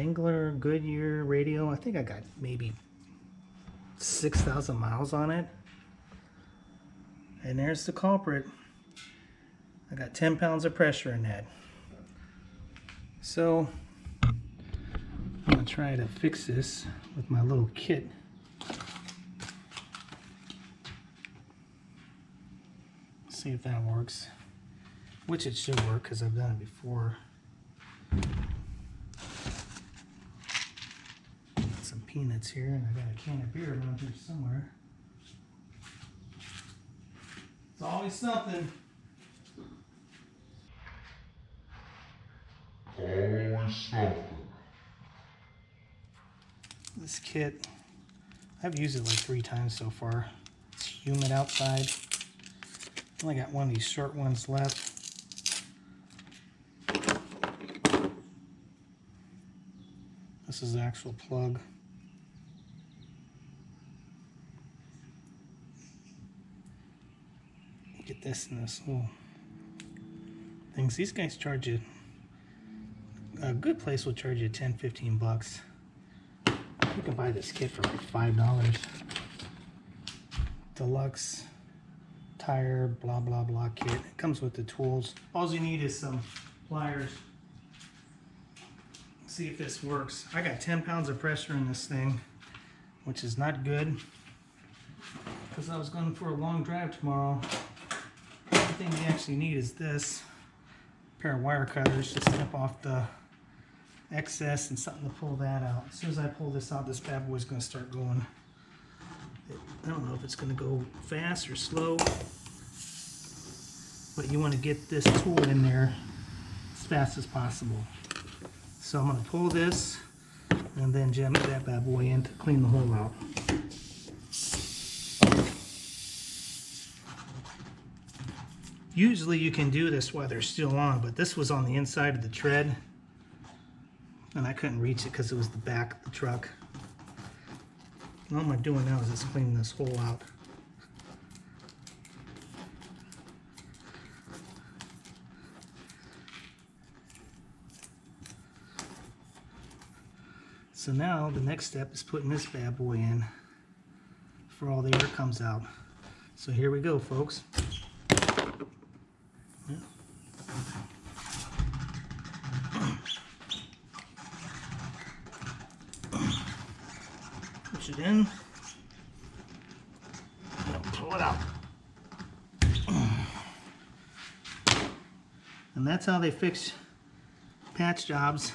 Wrangler Goodyear radio. I think I got maybe 6,000 miles on it. And there's the culprit. I got 10 pounds of pressure in that. So I'm gonna try to fix this with my little kit. See if that works. Which it should work because I've done it before. Got some peanuts here, and I got a can of beer around here somewhere. It's always something. Always something. This kit, I've used it like 3 times so far. It's humid outside. Only got one of these short ones left. This is the actual plug. Get this in this little things. These guys charge you, a good place will charge you 10-15 bucks. You can buy this kit for like $5. Deluxe tire blah blah blah kit. It comes with the tools. All you need is some pliers. See if this works. I got 10 pounds of pressure in this thing, which is not good because I was going for a long drive tomorrow. The thing you actually need is this pair of wire cutters to snip off the excess and something to pull that out. As soon as I pull this out, this bad boy's going to start going. I don't know if it's going to go fast or slow, but you want to get this tool in there as fast as possible. So I'm going to pull this and then jam that bad boy in to clean the hole out. Usually you can do this while they're still on, but this was on the inside of the tread and I couldn't reach it because it was the back of the truck. And all I'm doing now is just cleaning this hole out. So now the next step is putting this bad boy in for all the air comes out. So here we go, folks. Yeah. Push it in. And pull it out. And that's how they fix patch jobs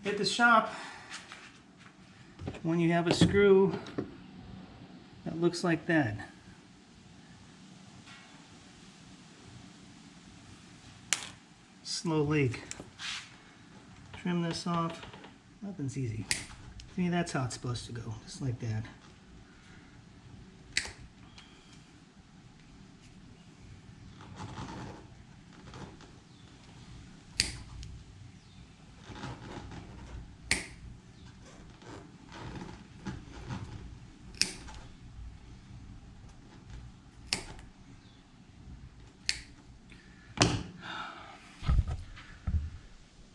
at the shop. When you have a screw that looks like that. Slow leak. Trim this off. Nothing's easy. See, that's how it's supposed to go, just like that.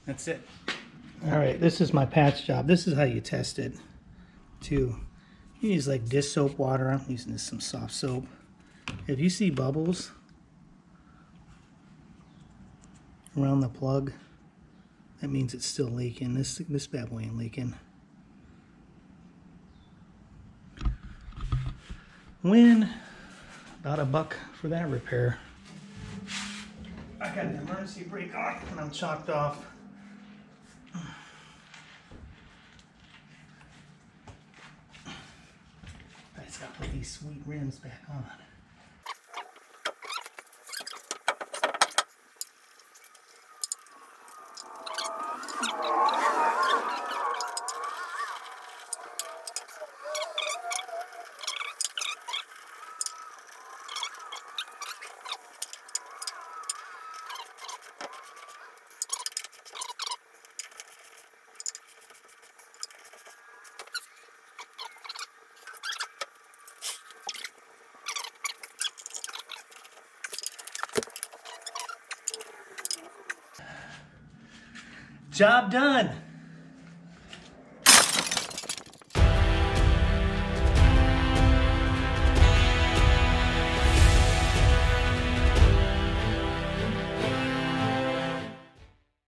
That's it. Alright, this is my patch job. This is how you test it too. You use like dish soap water. I'm using this some soft soap. If you see bubbles around the plug, that means it's still leaking. This bad boy ain't leaking. When about $1 for that repair. I got an emergency brake on and I'm chocked off. I just gotta put these sweet rims back on. Job done.